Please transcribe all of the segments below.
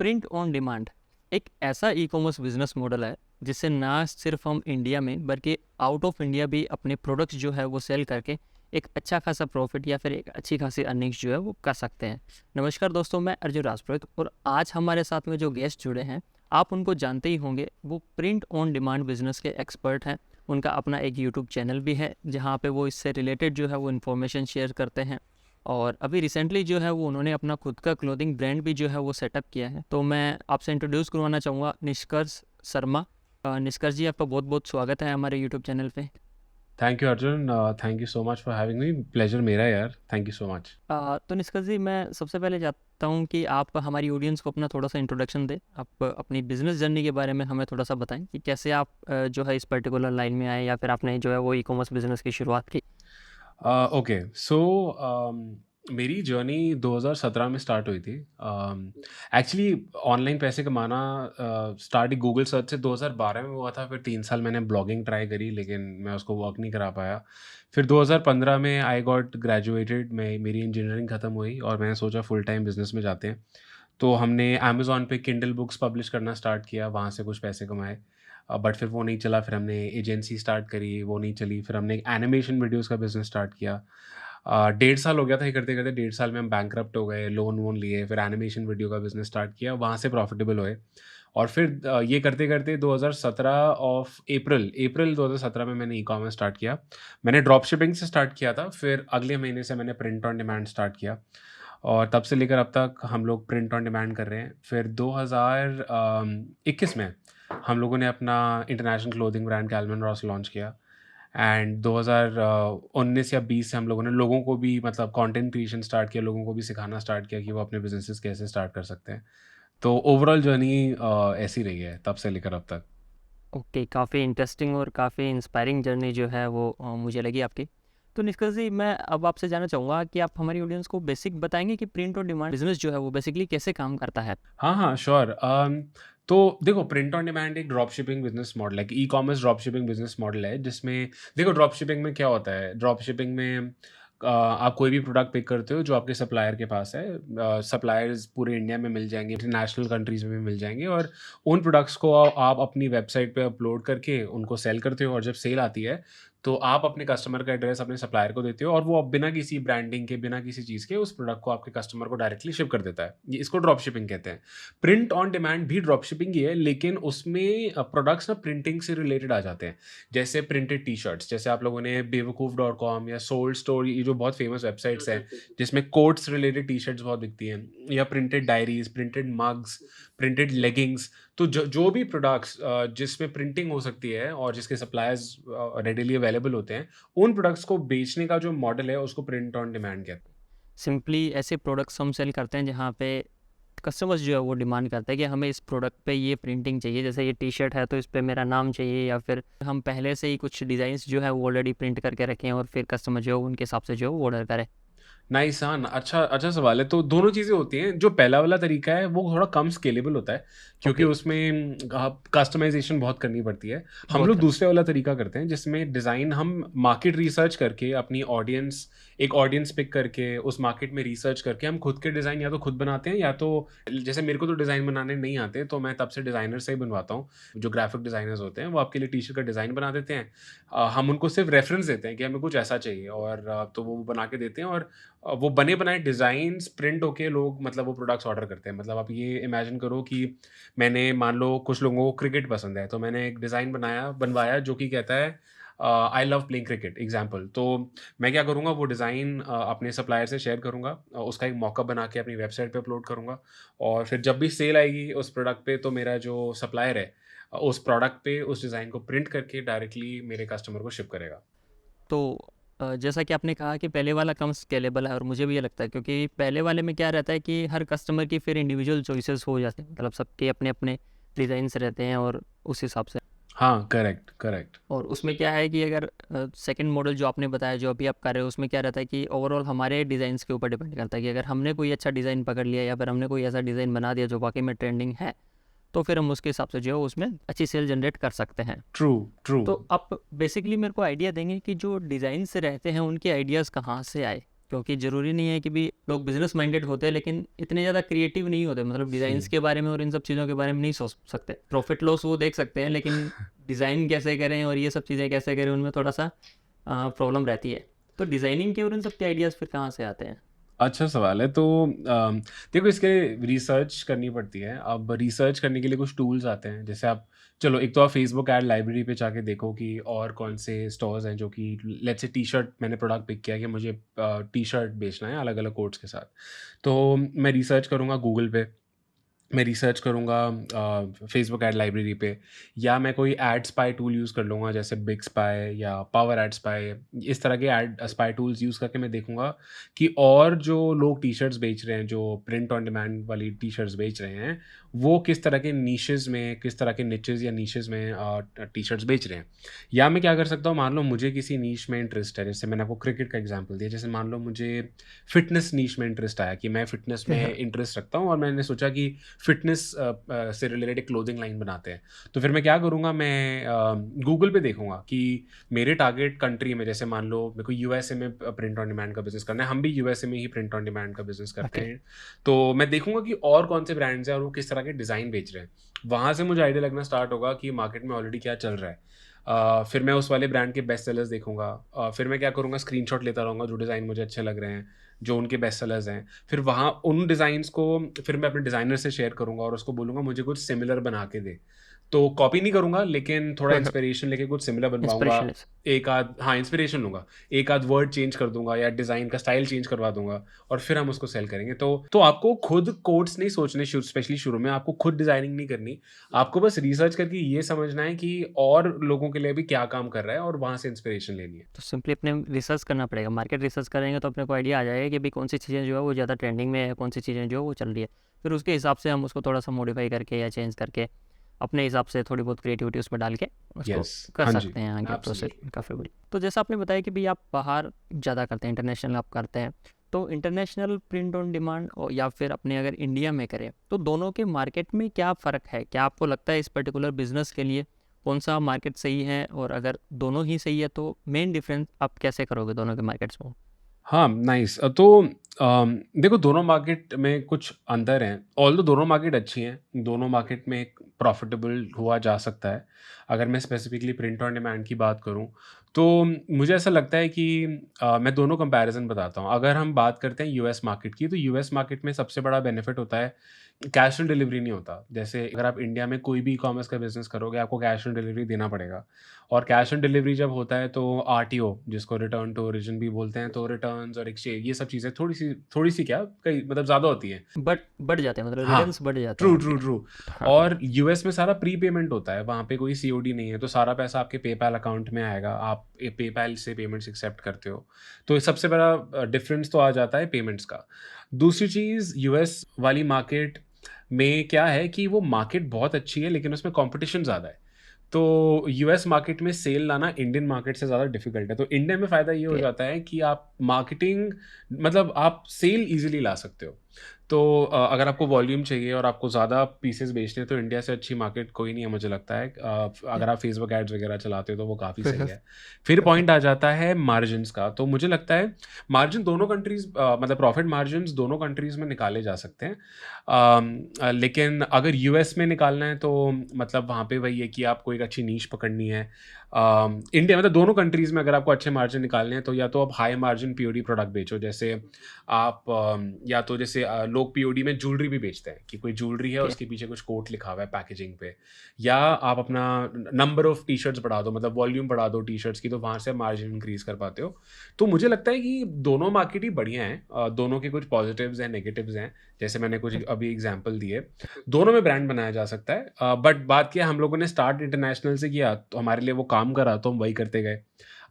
Print on demand एक ऐसा e commerce business model है जिससे ना सिर्फ हम इंडिया में बल्कि आउट ऑफ इंडिया भी अपने प्रोडक्ट्स जो है वो सेल करके एक अच्छा खासा प्रॉफिट या फिर एक अच्छी खासी अर्निंग्स जो है वो कर सकते हैं। नमस्कार दोस्तों, मैं अर्जुन राजपुरोहित और आज हमारे साथ में जो गेस्ट जुड़े हैं आप उनको जानते ही होंगे। वो प्रिंट ऑन डिमांड बिजनेस के एक्सपर्ट हैं। उनका अपना एक यूट्यूब चैनल भी है जहाँ पे वो इससे रिलेटेड जो है वो इन्फॉर्मेशन शेयर करते हैं और अभी रिसेंटली जो है वो उन्होंने अपना खुद का क्लोथिंग ब्रांड भी जो है वो सेटअप किया है। तो मैं आपसे इंट्रोड्यूस करवाना चाहूँगा निष्कर्ष शर्मा। निष्कर्ष जी, आपका बहुत बहुत स्वागत है हमारे यूट्यूब चैनल पे। Thank you Arjun, thank you so much for having me. Pleasure मेरा यार, थैंक यू सो मच। तो निष्कर्ष जी, मैं सबसे पहले चाहता हूँ कि आप हमारी ऑडियंस को अपना थोड़ा सा इंट्रोडक्शन दें। आप अपनी बिजनेस जर्नी के बारे में हमें थोड़ा सा बताएं कि कैसे आप जो है इस पर्टिकुलर लाइन में आए या फिर आपने जो है वो ई कॉमर्स बिजनेस की शुरुआत की। ओके सो मेरी जर्नी 2017 में स्टार्ट हुई थी। एक्चुअली ऑनलाइन पैसे कमाना स्टार्ट ही गूगल सर्च से 2012 में हुआ था। फिर 3 साल मैंने ब्लॉगिंग ट्राई करी लेकिन मैं उसको वर्क नहीं करा पाया। फिर 2015 में आई गॉट ग्रेजुएटेड, मैं मेरी इंजीनियरिंग ख़त्म हुई और मैंने सोचा फुल टाइम बिजनेस में जाते हैं। तो हमने अमेज़न पे किंडल बुक्स पब्लिश करना स्टार्ट किया, वहाँ से कुछ पैसे कमाए। बट फिर वो नहीं चला, फिर हमने एजेंसी स्टार्ट करी, वो नहीं चली। फिर हमने एक एनिमेशन वीडियोज़ का बिज़नेस स्टार्ट किया। 1.5 साल हो गया था ये करते-करते, 1.5 साल में हम बैंकरप्ट हो गए, लोन-वोन लिए, फिर एनिमेशन वीडियो का बिज़नेस स्टार्ट किया, वहाँ से प्रॉफिटेबल हुए। और फिर ये करते-करते 2017 ऑफ अप्रैल 2017 में मैंने ई-कॉमर्स स्टार्ट किया। मैंने ड्रॉप शिपिंग से स्टार्ट किया था, फिर अगले महीने से मैंने प्रिंट ऑन डिमांड स्टार्ट किया और तब से लेकर अब तक हम लोग प्रिंट ऑन डिमांड कर रहे हैं। फिर 2021 में हम लोगों ने अपना international clothing brand Calvin Ross launch किया एंड 2019 या 20 से हम लोगों ने लोगों को भी मतलब कंटेंट क्रिएशन स्टार्ट किया, लोगों को भी सिखाना स्टार्ट किया कि वो अपने बिजनेसेस कैसे स्टार्ट कर सकते हैं। तो ओवरऑल जर्नी ऐसी रही है तब से लेकर अब तक। ओके, काफ़ी इंटरेस्टिंग और काफ़ी इंस्पायरिंग जर्नी जो है वो मुझे लगी आपकी। तो निष्कर्ष जी, मैं अब आपसे जानना चाहूँगा कि आप हमारी ऑडियंस को बेसिक बताएंगे कि प्रिंट और डिमांड बिजनेस जो है वो बेसिकली कैसे काम करता है। हाँ, हाँ, श्योर। तो देखो, प्रिंट ऑन डिमांड एक ड्रॉप शिपिंग बिज़नेस मॉडल है, कि e-commerce drop shipping business model है, जिसमें देखो ड्रॉप शिपिंग में क्या होता है, ड्रॉप शिपिंग में आप कोई भी प्रोडक्ट पिक करते हो जो आपके सप्लायर के पास है। सप्लायर्स पूरे इंडिया में मिल जाएँगे, इंटरनेशनल कंट्रीज़ में भी मिल जाएँगे और उन प्रोडक्ट्स को आप अपनी वेबसाइट पे अपलोड करके उनको सेल करते हो और जब सेल आती है, तो आप अपने कस्टमर का एड्रेस अपने सप्लायर को देते हो और वो अब बिना किसी ब्रांडिंग के, बिना किसी चीज़ के उस प्रोडक्ट को आपके कस्टमर को डायरेक्टली शिप कर देता है। ये इसको ड्रॉप शिपिंग कहते हैं। प्रिंट ऑन डिमांड भी ड्रॉप शिपिंग ही है, लेकिन उसमें प्रोडक्ट्स ना प्रिंटिंग से रिलेटेड आ जाते हैं। जैसे प्रिंटेड टी-शर्ट्स, जैसे आप लोगों ने बेवकूफ़.com या सोल्ड स्टोर, ये जो बहुत फेमस वेबसाइट्स हैं, जिसमें कोट्स रिलेटेड टी-शर्ट्स बहुत बिकती हैं, या printed diaries, printed mugs, printed leggings. तो जो भी प्रोडक्ट्स जिसमें प्रिंटिंग हो सकती है और जिसके सप्लायर्स रेडिली अवेलेबल होते हैं, उन प्रोडक्ट्स को बेचने का जो मॉडल है उसको प्रिंट ऑन डिमांड कहते हैं। सिंपली ऐसे प्रोडक्ट्स हम सेल करते हैं जहाँ पे कस्टमर्स जो है वो डिमांड करते हैं कि हमें इस प्रोडक्ट पे ये प्रिंटिंग चाहिए। जैसे ये टी शर्ट है तो इस पे मेरा नाम चाहिए, या फिर हम पहले से ही कुछ डिज़ाइंस जो है वो ऑलरेडी प्रिंट करके रखें और फिर कस्टमर जो है उनके हिसाब से जो है वो ऑर्डर करे। नाइस, हाँ, अच्छा अच्छा सवाल है। तो दोनों चीज़ें होती हैं। जो पहला वाला तरीका है वो थोड़ा कम स्केलेबल होता है, क्योंकि ओके, उसमें कस्टमाइज़ेशन बहुत करनी पड़ती है। हम बहुत लोग करते दूसरे वाला तरीका करते हैं जिसमें डिज़ाइन हम मार्केट रिसर्च करके अपनी ऑडियंस, एक ऑडियंस पिक करके उस मार्केट में रिसर्च करके हम खुद के डिज़ाइन या तो खुद बनाते हैं, या तो जैसे मेरे को तो डिज़ाइन बनाने नहीं आते, तो मैं तब से डिज़ाइनर से ही बनवाता हूँ। जो ग्राफ़िक डिज़ाइनर्स होते हैं वो आपके लिए टी-शर्ट का डिज़ाइन बना देते हैं। हम उनको सिर्फ़ रेफ़रेंस देते हैं कि हमें कुछ ऐसा चाहिए और तो वो बना के देते हैं और वो बने बनाए डिज़ाइन्स प्रिंट होके लोग मतलब वो प्रोडक्ट्स ऑर्डर करते हैं। मतलब आप ये इमेजिन करो कि मैंने, मान लो कुछ लोगों को क्रिकेट पसंद है, तो मैंने एक डिज़ाइन बनवाया जो कि कहता है I love playing cricket example. तो मैं क्या करूँगा, वो डिज़ाइन अपने सप्लायर से शेयर करूँगा, उसका एक मॉकअप बना के अपनी वेबसाइट पे अपलोड करूँगा और फिर जब भी सेल आएगी उस प्रोडक्ट पे, तो मेरा जो सप्लायर है उस प्रोडक्ट पे उस डिज़ाइन को प्रिंट करके डायरेक्टली मेरे कस्टमर को शिप करेगा। तो जैसा कि आपने कहा कि पहले वाला कम स्केलेबल है और मुझे भी ये लगता है क्योंकि पहले वाले में क्या रहता है कि हर कस्टमर की फिर इंडिविजुअल चॉइसेस हो जाते हैं, मतलब सबके अपने अपने डिज़ाइंस रहते हैं और उस हिसाब से। हाँ, करेक्ट, करेक्ट। और उसमें क्या है कि अगर सेकंड मॉडल जो आपने बताया जो अभी आप कर रहे हो उसमें क्या रहता है कि ओवरऑल हमारे डिज़ाइंस के ऊपर डिपेंड करता है कि अगर हमने कोई अच्छा डिज़ाइन पकड़ लिया या फिर हमने कोई ऐसा डिज़ाइन बना दिया जो वाकई में ट्रेंडिंग है, तो फिर हम उसके हिसाब से जो है उसमें अच्छी सेल जनरेट कर सकते हैं। True, true. तो आप बेसिकली मेरे को आइडिया देंगे कि जो डिज़ाइंस रहते हैं उनके आइडियाज़ कहाँ से आए। क्योंकि ज़रूरी नहीं है कि भी लोग बिजनेस माइंडेड होते हैं लेकिन इतने ज़्यादा क्रिएटिव नहीं होते, मतलब डिज़ाइंस के बारे में और इन सब चीज़ों के बारे में नहीं सोच सकते। प्रॉफिट लॉस वो देख सकते हैं लेकिन डिज़ाइन कैसे करें और ये सब चीज़ें कैसे करें उनमें थोड़ा सा प्रॉब्लम रहती है। तो डिज़ाइनिंग के और इन सब के आइडियाज़ फिर कहाँ से आते हैं? अच्छा सवाल है। तो देखो इसके रिसर्च करनी पड़ती है। अब रिसर्च करने के लिए कुछ टूल्स आते हैं, जैसे आप चलो एक तो आप फेसबुक ऐड लाइब्रेरी पे जाके देखो कि और कौन से स्टोर्स हैं जो कि लेट्स से टी-शर्ट मैंने प्रोडक्ट पिक किया कि मुझे टी-शर्ट बेचना है अलग-अलग कोड्स के साथ। तो मैं रिसर्च करूँगा गूगल पे, मैं रिसर्च करूँगा फेसबुक ऐड लाइब्रेरी पे, या मैं कोई एड स्पाई टूल यूज़ कर लूँगा जैसे बिग स्पाई या पावर एड स्पाई। इस तरह के एड स्पाई टूल्स यूज़ करके मैं देखूँगा कि और जो लोग टी शर्ट्स बेच रहे हैं, जो प्रिंट ऑन डिमांड वाली टी शर्ट्स बेच रहे हैं, वो किस तरह के नीशेज़ में, किस तरह के निचेज़ या नीशेज़ में टी शर्ट्स बेच रहे हैं। या मैं क्या कर सकता हूँ, मान लो मुझे किसी नीश में इंटरेस्ट है, जैसे मैंने आपको क्रिकेट का एग्जांपल दिया, जैसे मान लो मुझे फ़िटनेस नीश में इंटरेस्ट आया कि मैं फ़िटनेस में इंटरेस्ट रखता हूँ और मैंने सोचा कि फ़िटनेस से रिलेटेड एक क्लोथिंग लाइन बनाते हैं। तो फिर मैं क्या करूँगा, मैं गूगल पे देखूँगा कि मेरे टारगेट कंट्री में, जैसे मान लो मेरे को यूएसए में प्रिंट ऑन डिमांड का बिज़नेस करना है, हम भी यूएसए में ही प्रिंट ऑन डिमांड का बिज़नेस करते ओके। हैं। तो मैं देखूँगा कि और कौन से ब्रांड्स हैं और वो किस तरह के डिज़ाइन बेच रहे हैं। वहाँ से मुझे आइडिया लगना स्टार्ट होगा कि मार्केट में ऑलरेडी क्या चल रहा है। फिर मैं उस वाले ब्रांड के बेस्ट सेलर्स देखूँगा। फिर मैं क्या करूँगा, स्क्रीनशॉट लेता रहूँगा जो डिज़ाइन मुझे अच्छे लग रहे हैं, जो उनके बेस्ट सेलर्स हैं। फिर वहाँ उन डिज़ाइन्स को फिर मैं अपने डिज़ाइनर से शेयर करूँगा और उसको बोलूँगा मुझे कुछ सिमिलर बना के दे। तो कॉपी नहीं करूँगा लेकिन थोड़ा इंस्पिरेशन लेके कुछ सिमिलर बनवाऊँगा। इंस्पिरेशन। एक आध, हाँ, इंस्पिरेशन लूँगा। एक आध वर्ड चेंज कर दूँगा या डिज़ाइन का स्टाइल चेंज करवा दूँगा और फिर हम उसको सेल करेंगे। तो आपको खुद कोड्स नहीं सोचने, स्पेशली शुरू में आपको खुद डिज़ाइनिंग नहीं करनी। आपको बस रिसर्च करके ये समझना है कि और लोगों के लिए भी क्या काम कर रहा है और वहाँ से इंस्पिरेशन लेनी है। तो सिंपली अपने रिसर्च करना पड़ेगा, मार्केट रिसर्च करेंगे तो अपने को आइडिया आ जाएगा कि भाई कौन सी चीज़ें जो है वो ज़्यादा ट्रेंडिंग में है, कौन सी चीज़ें जो है वो चल रही है। फिर उसके हिसाब से हम उसको थोड़ा सा मॉडिफाई करके या चेंज करके अपने हिसाब से थोड़ी बहुत क्रिएटिविटी उसमें डाल के उसको यस, कर हाँ जी, सकते हैं आगे प्रोसेस एब्सोल्युटली। काफ़ी बड़ी। तो जैसा आपने बताया कि भाई आप बाहर ज़्यादा करते हैं, इंटरनेशनल आप करते हैं, तो इंटरनेशनल प्रिंट ऑन डिमांड या फिर अपने अगर इंडिया में करें तो दोनों के मार्केट में क्या फ़र्क है? क्या आपको लगता है इस पर्टिकुलर बिजनेस के लिए कौन सा मार्केट सही है, और अगर दोनों ही सही है तो मेन डिफरेंस आप कैसे करोगे दोनों के मार्केट्स में? हाँ, नाइस। तो देखो दोनों मार्केट में कुछ अंतर हैं, ऑल्दो दोनों मार्केट अच्छी हैं, दोनों मार्केट में एक प्रॉफ़िटेबल हुआ जा सकता है। अगर मैं स्पेसिफ़िकली प्रिंट ऑन डिमांड की बात करूँ, तो मुझे ऐसा लगता है कि मैं दोनों कंपैरिज़न बताता हूँ। अगर हम बात करते हैं यूएस मार्केट की, तो यूएस मार्केट में सबसे बड़ा बेनिफिट होता है, कैश ऑन डिलीवरी नहीं होता। जैसे अगर आप इंडिया में कोई भी ई-कॉमर्स का बिज़नेस करोगे, आपको कैश ऑन डिलीवरी देना पड़ेगा। और कैश ऑन डिलीवरी जब होता है तो आरटीओ, जिसको रिटर्न टू ओरिजिन भी बोलते हैं, तो रिटर्न्स और एक्सचेंज, ये सब चीज़ें थोड़ी-सी क्या, कई मतलब ज़्यादा होती हैं। बट बढ़ जाते हैं, मतलब हाँ, रिटर्न्स बढ़ जाते हैं ट्रू, आपके। True, true. हाँ। और यूएस में सारा प्री पेमेंट होता है, वहाँ पे कोई सीओडी नहीं है, तो सारा पैसा आपके पेपैल अकाउंट में आएगा, आप पेपैल से पेमेंट्स एक्सेप्ट करते हो। तो ये सबसे बड़ा डिफरेंस तो आ जाता है पेमेंट्स का। दूसरी चीज़, यूएस वाली मार्केट में क्या है कि वो मार्केट बहुत अच्छी है लेकिन उसमें कॉम्पिटिशन ज़्यादा है। तो यूएस मार्केट में सेल लाना इंडियन मार्केट से ज़्यादा डिफ़िकल्ट है। तो इंडिया में फ़ायदा ये हो ओके। जाता है कि आप मार्केटिंग, मतलब आप सेल ईज़िली ला सकते हो। तो अगर आपको वॉल्यूम चाहिए और आपको ज़्यादा पीसेस बेचने हैं, तो इंडिया से अच्छी मार्केट कोई नहीं है मुझे लगता है। अगर आप फेसबुक एड्स वगैरह चलाते हो तो वो काफ़ी सही है। फिर पॉइंट आ जाता है मार्जिन्स का। तो मुझे लगता है मार्जिन दोनों कंट्रीज़, मतलब प्रॉफ़िट मार्जिन्स दोनों कंट्रीज़ में निकाले जा सकते हैं। लेकिन अगर यूएस में निकालना है तो मतलब वहाँ पे वही है कि आपको एक अच्छी नीश पकड़नी है। इंडिया मतलब दोनों कंट्रीज़ में अगर आपको अच्छे मार्जिन निकालने हैं तो या तो आप हाई मार्जिन पीओडी प्रोडक्ट बेचो, जैसे आप या तो जैसे लोग पीओडी में ज्वेलरी भी बेचते हैं कि कोई ज्वेलरी है ओके। उसके पीछे कुछ कोट लिखा हुआ है पैकेजिंग पे, या आप अपना नंबर ऑफ टी शर्ट्स बढ़ा दो, मतलब वॉल्यूम बढ़ा दो टी शर्ट्स की, तो वहाँ से मार्जिन इंक्रीज कर पाते हो। तो मुझे लगता है कि दोनों मार्केट ही बढ़िया हैं, दोनों के कुछ पॉजिटिव्स हैं, नेगेटिव्स हैं, जैसे मैंने कुछ अभी एग्जांपल दिए। दोनों में ब्रांड बनाया जा सकता है, बट बात क्या, हम लोगों ने स्टार्ट इंटरनेशनल से किया तो हमारे लिए वो काम करा तो हम वही करते गए।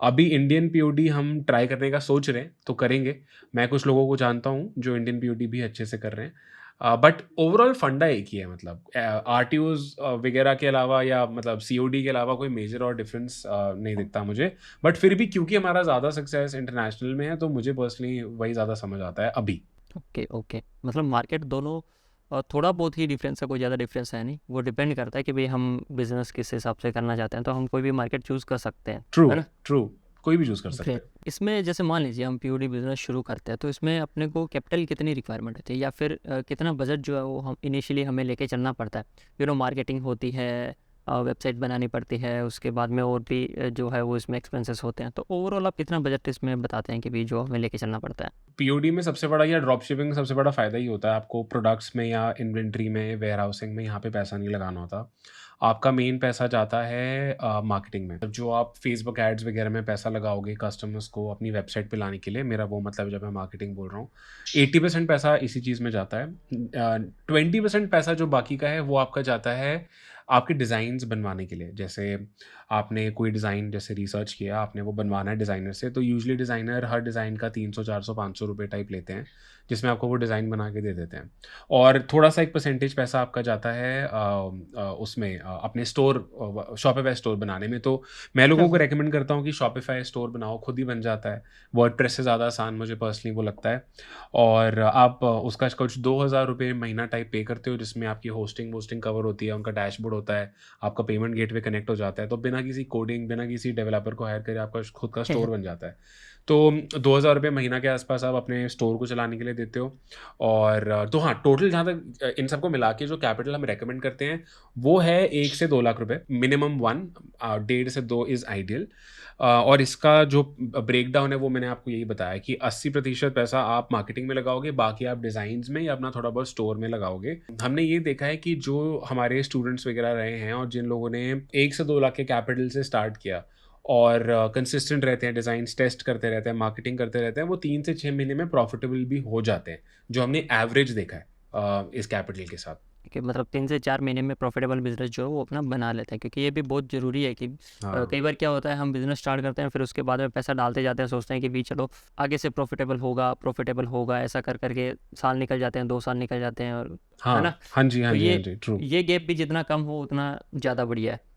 अभी इंडियन पीओडी हम ट्राई करने का सोच रहे हैं तो करेंगे। मैं कुछ लोगों को जानता हूँ जो इंडियन पीओडी भी अच्छे से कर रहे हैं, बट ओवरऑल फंडा एक ही है, मतलब आरटीओज वगैरह के अलावा या मतलब सीओडी के अलावा कोई मेजर और डिफरेंस नहीं दिखता मुझे। बट फिर भी क्योंकि हमारा ज़्यादा सक्सेस इंटरनेशनल में है तो मुझे पर्सनली वही ज़्यादा समझ आता है अभी। ओके। ओके, मतलब मार्केट दोनों थोड़ा बहुत ही डिफरेंस है, कोई ज़्यादा डिफरेंस है नहीं। वो डिपेंड करता है कि भाई हम बिजनेस किस हिसाब से करना चाहते हैं, तो हम कोई भी मार्केट चूज़ कर सकते हैं, ट्रू, है ना? ट्रू। कोई भी चूज़ कर सकते ग्रेट। हैं। इसमें जैसे मान लीजिए हम पीओडी बिजनेस शुरू करते हैं, तो इसमें अपने को कैपिटल कितनी रिक्वायरमेंट होती है, या फिर कितना बजट जो है वो हम इनिशियली हमें लेके चलना पड़ता है? मार्केटिंग होती है, वेबसाइट बनानी पड़ती है, उसके बाद में और भी जो है वो इसमें एक्सपेंसेस होते हैं, तो ओवरऑल आप कितना बजट इसमें बताते हैं कि भी जो हमें लेके चलना पड़ता है? पीओडी में सबसे बड़ा या ड्रॉप शिपिंग में सबसे बड़ा फ़ायदा ही होता है, आपको प्रोडक्ट्स में या इन्वेंट्री में, वेयरहाउसिंग में यहाँ पे पैसा नहीं लगाना होता। आपका मेन पैसा जाता है मार्केटिंग में। जो आप फेसबुक एड्स वगैरह में पैसा लगाओगे कस्टमर्स को अपनी वेबसाइट पे लाने के लिए, मेरा वो मतलब जब मैं मार्केटिंग बोल रहा हूँ, 80% पैसा इसी चीज़ में जाता है। 20% पैसा जो बाकी का है वो आपका जाता है आपके डिज़ाइन्स बनवाने के लिए। जैसे आपने कोई डिज़ाइन जैसे रिसर्च किया, आपने वो बनवाना है डिज़ाइनर से, तो यूजुअली डिज़ाइनर हर डिज़ाइन का 300, 400, 500 रुपए टाइप लेते हैं, जिसमें आपको वो डिज़ाइन बना के दे देते हैं। और थोड़ा-सा एक परसेंटेज पैसा आपका जाता है उसमें अपने स्टोर शॉपिफ़ाई स्टोर बनाने में। तो मैं लोगों को रेकमेंड करता हूँ कि शॉपिफ़ाई स्टोर बनाओ, खुद ही बन जाता है। वर्डप्रेस से ज़्यादा आसान मुझे पर्सनली वो लगता है। और आप उसका कुछ 2000 रुपए महीना टाइप पे करते हो, जिसमें आपकी होस्टिंग-वोस्टिंग कवर होती है, उनका डैशबोर्ड होता है, आपका पेमेंट गेटवे कनेक्ट हो जाता है, तो बिना किसी कोडिंग, बिना किसी डेवलपर को हायर करे आपका खुद का स्टोर बन जाता है। तो 2000 रुपए महीना के आसपास आप अपने स्टोर को चलाने के लिए देते हो। और तो हाँ, टोटल जहाँ तक इन सबको मिला के जो कैपिटल हम रेकमेंड करते हैं, वो है 1 से 2 लाख रुपए, मिनिमम 1, 1.5 से 2 इज़ आइडियल। और इसका जो ब्रेकडाउन है वो मैंने आपको यही बताया कि 80% पैसा आप मार्केटिंग में लगाओगे, बाकी आप डिज़ाइन्स में या अपना थोड़ा बहुत स्टोर में लगाओगे। हमने ये देखा है कि जो हमारे स्टूडेंट्स वगैरह रहे हैं और जिन लोगों ने 1 से 2 लाख के कैपिटल से स्टार्ट किया और कंसिस्टेंट रहते हैं, डिज़ाइन्स टेस्ट करते रहते हैं, मार्केटिंग करते रहते हैं, वो 3 से 6 महीने में प्रॉफिटेबल भी हो जाते हैं, जो हमने एवरेज देखा है इस कैपिटल के साथ। कि मतलब 3 से 4 महीने में प्रॉफिटेबल बिज़नेस जो है वो अपना बना लेते हैं, क्योंकि ये भी बहुत ज़रूरी है कि हाँ। कई बार क्या होता है, हम बिज़नेस स्टार्ट करते हैं, फिर उसके बाद में पैसा डालते जाते हैं, सोचते हैं कि भी चलो आगे से प्रॉफिटेबल होगा, ऐसा कर के साल निकल जाते हैं, 2 साल निकल जाते हैं, और है ना? हाँ। हाँ जी, हाँ तो जी, हाँ जी। ट्रू, ये गैप भी जितना कम हो उतना ज़्यादा बढ़िया है।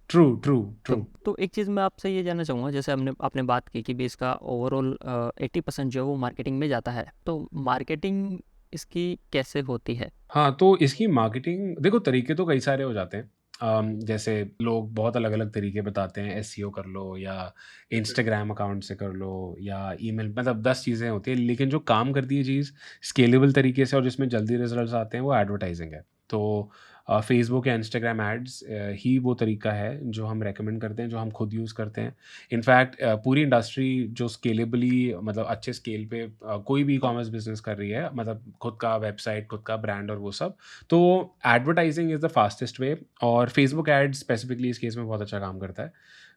ट्रू, ट्रू, तो ट्रू। एक चीज़ मैं आपसे ये जानना चाहूँगा, जैसे आपने बात की कि भी इसका ओवरऑल 80% जो है वो मार्केटिंग में जाता है, तो मार्केटिंग इसकी कैसे होती है? हाँ, तो इसकी मार्केटिंग देखो तरीके तो कई सारे हो जाते हैं। जैसे लोग बहुत अलग-अलग तरीके बताते हैं, एसईओ कर लो या इंस्टाग्राम अकाउंट से कर लो या ईमेल, मतलब 10 चीज़ें होती हैं, लेकिन जो काम करती है चीज़ स्केलेबल तरीके से और जिसमें जल्दी रिजल्ट्स आते हैं वो एडवर्टाइजिंग है। तो फेसबुक या इंस्टाग्राम एड्स ही वो तरीका है जो हम रेकमेंड करते हैं, जो हम खुद यूज़ करते हैं। इनफैक्ट पूरी इंडस्ट्री जो स्केलेबली मतलब अच्छे स्केल पे कोई भी ई-कॉमर्स बिज़नेस कर रही है, मतलब खुद का वेबसाइट, खुद का ब्रांड और वो सब, तो advertising is the fastest way. और फेसबुक एड्स स्पेसिफिकली इस केस में बहुत अच्छा काम करता है।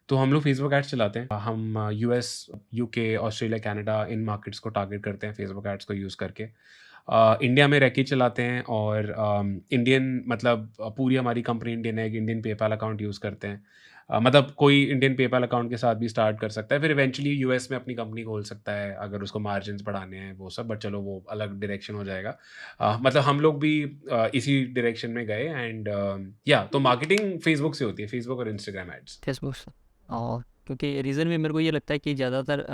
तो हम लोग फेसबुक एड्स चलाते हैं। हम US, UK, Australia, Canada in markets को टारगेट करते हैं फेसबुक एड्स को यूज़ करके। इंडिया में रह के चलाते हैं और इंडियन मतलब पूरी हमारी कंपनी इंडियन है, एक इंडियन पेपैल अकाउंट यूज़ करते हैं। मतलब कोई इंडियन पेपैल अकाउंट के साथ भी स्टार्ट कर सकता है, फिर इवेंचुअली यूएस में अपनी कंपनी खोल सकता है अगर उसको मार्जिन्स बढ़ाने हैं वो सब, बट चलो वो अलग डायरेक्शन हो जाएगा। मतलब हम लोग भी इसी डायरेक्शन में गए एंड या तो मार्केटिंग फेसबुक से होती है, फेसबुक और इंस्टाग्राम एड्स। फेसबुक से। और क्योंकि रीज़न भी मेरे को ये लगता है कि ज़्यादातर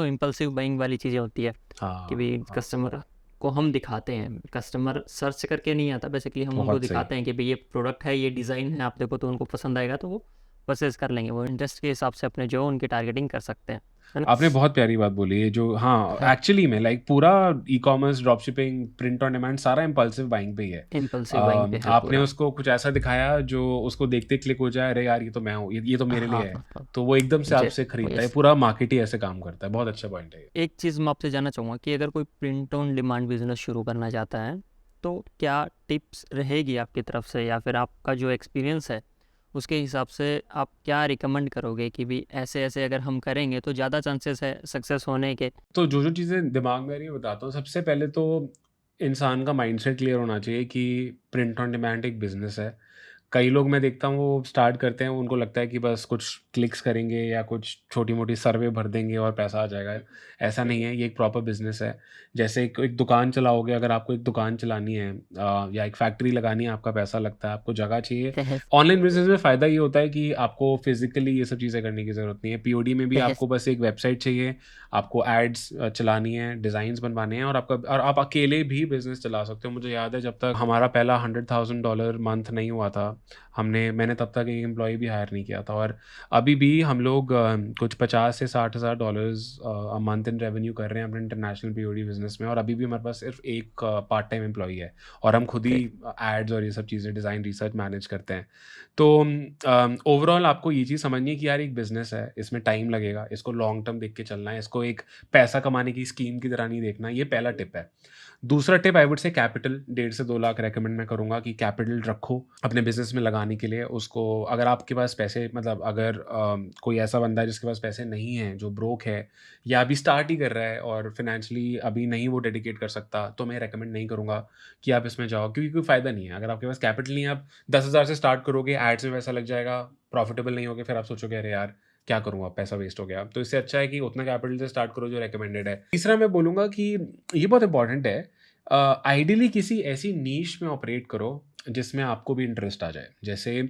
इम्पल्सिव बाइंग वाली चीज़ें होती है, कि हाँ, भी हाँ, कस्टमर को हम दिखाते हैं, कस्टमर सर्च करके नहीं आता, बेसिकली हम उनको बहुत सही। दिखाते हैं कि भाई ये प्रोडक्ट है, ये डिज़ाइन है, आप देखो तो उनको पसंद आएगा, तो वो परचेज़ कर लेंगे, वो इंटरेस्ट के हिसाब से अपने जो उनकी टारगेटिंग कर सकते हैं, है ना? आपने बहुत प्यारी बात बोली है जो हाँ, है, एक्चुअली में लाइक पूरा e-commerce, dropshipping, print on demand सारा इम्पल्सिव बाइंग पे ही है। इम्पल्सिव बाइंग पे है आपने पूरा। उसको कुछ ऐसा दिखाया जो उसको देखते क्लिक हो जाए, अरे यार ये तो मैं हूँ, ये तो हाँ, मेरे लिए है। हाँ, हाँ, तो वो एकदम से जे आपसे खरीदता है, यस। पूरा मार्केट ही ऐसे काम करता है। बहुत अच्छा पॉइंट है ये। एक चीज़ मैं आपसे जानना चाहूँगा कि अगर कोई प्रिंट ऑन डिमांड बिज़नेस शुरू करना चाहता है, तो क्या टिप्स रहेगी आपकी तरफ से, या फिर आपका जो एक्सपीरियंस है उसके हिसाब से आप क्या रिकमेंड करोगे कि भी ऐसे-ऐसे अगर हम करेंगे तो ज़्यादा चांसेस है सक्सेस होने के? तो जो-जो चीज़ें दिमाग में आ रही हैं बताता हूँ। सबसे पहले तो इंसान का माइंडसेट क्लियर होना चाहिए कि प्रिंट ऑन डिमांड एक बिज़नेस है। कई लोग मैं देखता हूँ वो स्टार्ट करते हैं, उनको लगता है कि बस कुछ क्लिक्स करेंगे या कुछ छोटी-मोटी सर्वे भर देंगे और पैसा आ जाएगा। ऐसा नहीं है, ये एक प्रॉपर बिज़नेस है। जैसे एक एक दुकान चलाओगे, अगर आपको एक दुकान चलानी है या एक फैक्ट्री लगानी है, आपका पैसा लगता है, आपको जगह चाहिए। तहस ऑनलाइन बिज़नेस में फ़ायदा ये होता है कि आपको फिज़िकली ये सब चीज़ें करने की ज़रूरत नहीं है। पीओडी में भी तहस आपको बस एक वेबसाइट चाहिए, आपको एड्स चलानी है, डिज़ाइन्स बनवाने हैं और आप अकेले भी बिज़नेस चला सकते हो। मुझे याद है जब तक हमारा पहला $100,000 मंथ नहीं हुआ था, मैंने तब तक एक एम्प्लॉय भी हायर नहीं किया था, और अभी भी हम लोग कुछ 50 से 60,000 dollars a month in revenue कर रहे हैं अपने इंटरनेशनल पीओडी बिज़नेस में, और अभी भी हमारे पास सिर्फ एक पार्ट टाइम एम्प्लॉई है, और हम खुद ही ग्रेट। एड्स और ये सब चीज़ें डिज़ाइन रिसर्च मैनेज करते हैं। तो ओवरऑल आपको ये चीज़ समझनी है कि यार एक बिज़नेस है, इसमें टाइम लगेगा, इसको लॉन्ग टर्म देख के चलना है, इसको एक पैसा कमाने की स्कीम की तरह नहीं देखना, ये पहला टिप है। दूसरा tip I would say capital, 1.5 से 2 लाख रिकमेंड मैं करूँगा कि कैपिटल रखो अपने बिज़नेस में लगाने के लिए। उसको अगर आपके पास पैसे, मतलब अगर कोई ऐसा बंदा है जिसके पास पैसे नहीं हैं, जो ब्रोक है या अभी स्टार्ट ही कर रहा है और फाइनेंशियली अभी नहीं वो डेडिकेट कर सकता, तो मैं रिकमेंड नहीं करूँगा कि आप इसमें जाओ, क्योंकि कोई फ़ायदा नहीं है। अगर आपके पास कैपिटल नहीं है, आप 10,000 से स्टार्ट करोगे, एड्स में पैसा लग जाएगा, प्रॉफिटेबल नहीं होगे, फिर आप सोचोगे अरे यार क्या करूँगा, पैसा वेस्ट हो गया। तो इससे अच्छा है कि उतना कैपिटल से स्टार्ट करो जो रिकमेंडेड है। तीसरा मैं बोलूँगा कि ये बहुत इंपॉर्टेंट है, आइडियली किसी ऐसी नीश में ऑपरेट करो जिसमें आपको भी इंटरेस्ट आ जाए। जैसे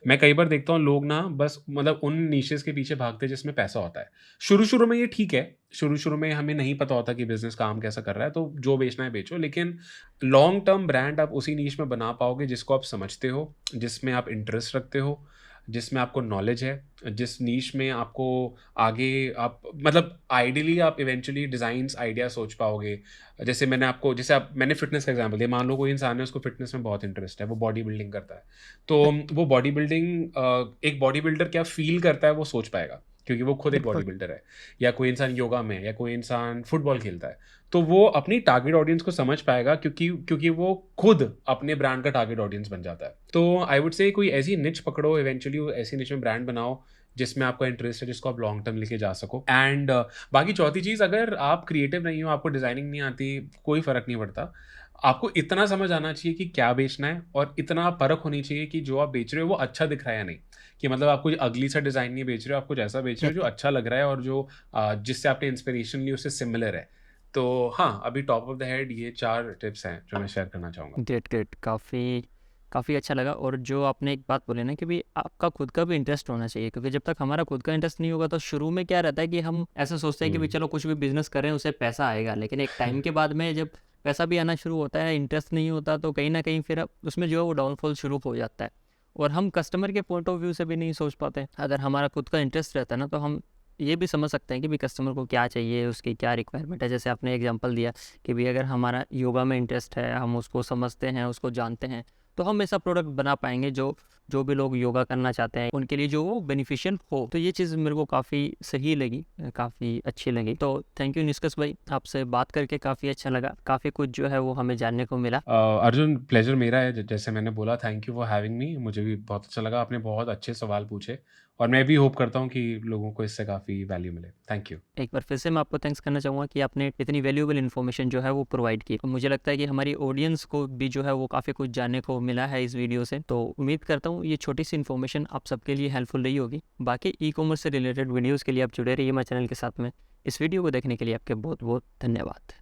मैं कई बार देखता हूँ लोग ना बस मतलब उन नीशेस के पीछे भागते हैं जिसमें पैसा होता है। शुरू-शुरू में ये ठीक है, शुरू-शुरू में हमें नहीं पता होता कि बिज़नेस काम कैसा कर रहा है, तो जो बेचना है बेचो, लेकिन लॉन्ग टर्म ब्रांड आप उसी नीश में बना पाओगे जिसको आप समझते हो, जिसमें आप इंटरेस्ट रखते हो, जिसमें आपको नॉलेज है, जिस नीश में आपको आगे आप मतलब आइडियली आप इवेंचुअली डिज़ाइन्स आइडिया सोच पाओगे। मैंने फ़िटनेस का एग्ज़ाम्पल दिया, मान लो कोई इंसान है उसको फ़िटनेस में बहुत इंटरेस्ट है, वो बॉडी बिल्डिंग करता है। तो वो बॉडी बिल्डिंग एक बॉडी बिल्डर क्या फ़ील करता है वो सोच पाएगा, क्योंकि वो खुद एक बॉडी बिल्कुल। बिल्डर है। या कोई इंसान योगा में है, या कोई इंसान फुटबॉल खेलता है, तो वो अपनी टारगेट ऑडियंस को समझ पाएगा, क्योंकि वो खुद अपने ब्रांड का टारगेट ऑडियंस बन जाता है। तो आई वुड से कोई ऐसी निच पकड़ो, इवेंचुअली ऐसी निच में ब्रांड बनाओ जिसमें आपका इंटरेस्ट है, जिसको आप लॉन्ग टर्म लेके जा सको। एंड बाकी चौथी चीज़, अगर आप क्रिएटिव नहीं हो, आपको डिज़ाइनिंग नहीं आती, कोई फ़र्क नहीं पड़ता। आपको इतना समझ आना चाहिए कि क्या बेचना है, और इतना परख होनी चाहिए कि जो आप बेच रहे हो वो अच्छा दिख रहा है या नहीं। कि मतलब आप कोई अगली सा डिज़ाइन नहीं बेच रहे हो, आप कुछ ऐसा बेच रहे हो जो अच्छा लग रहा है, और जो जिससे आपने इंस्पिरेशन ली उससे सिमिलर है। तो हाँ, अभी टॉप ऑफ द हेड ये 4 टिप्स हैं जो मैं शेयर करना चाहूँगा। Great, great. काफ़ी काफ़ी अच्छा लगा। और जो आपने एक बात बोली ना कि भाई आपका खुद का भी इंटरेस्ट होना चाहिए, क्योंकि जब तक हमारा खुद का इंटरेस्ट नहीं होगा तो शुरू में क्या रहता है कि हम ऐसा सोचते हैं कि भाई हुँ। चलो कुछ भी बिज़नेस करें उससे पैसा आएगा, लेकिन एक टाइम के बाद में जब पैसा भी आना शुरू होता है, इंटरेस्ट नहीं होता, तो कहीं न कहीं फिर उसमें जो है वो डाउनफॉल शुरू हो जाता है। और हम कस्टमर के पॉइंट ऑफ व्यू से भी नहीं सोच पाते। अगर हमारा खुद का इंटरेस्ट रहता है ना, तो हम ये भी समझ सकते हैं कि भाई कस्टमर को क्या चाहिए, उसकी क्या रिक्वायरमेंट है। जैसे आपने एग्जांपल दिया कि भाई अगर हमारा योगा में इंटरेस्ट है, हम उसको समझते हैं, उसको जानते हैं, तो हम ऐसा प्रोडक्ट बना पाएंगे जो जो भी लोग योगा करना चाहते हैं उनके लिए जो वो बेनिफिशियल हो। तो ये चीज़ मेरे को काफ़ी सही लगी, काफ़ी अच्छी लगी। तो थैंक यू निष्कर्ष भाई, आपसे बात करके काफ़ी अच्छा लगा, काफ़ी कुछ जो है वो हमें जानने को मिला। अर्जुन, प्लेज़र मेरा है। ज जैसे मैंने बोला, thank you for having me. मुझे भी बहुत अच्छा लगा, आपने बहुत अच्छे सवाल पूछे, और मैं भी होप करता हूँ कि लोगों को इससे काफ़ी वैल्यू मिले। Thank you. एक बार फिर से मैं आपको थैंक्स करना चाहूँगा कि आपने इतनी वैल्यूएबल इन्फॉर्मेशन जो है वो प्रोवाइड की। मुझे लगता है कि हमारी ऑडियंस को भी जो है वो काफ़ी कुछ जानने को मिला है इस वीडियो से। तो उम्मीद करता हूँ ये छोटी सी इन्फॉर्मेशन आप सबके लिए हेल्पफुल रही होगी। बाकी ई कॉमर्स से रिलेटेड वीडियोज़ के लिए आप जुड़े रहिए हमारे चैनल के साथ में। इस वीडियो को देखने के लिए आपके बहुत बहुत धन्यवाद।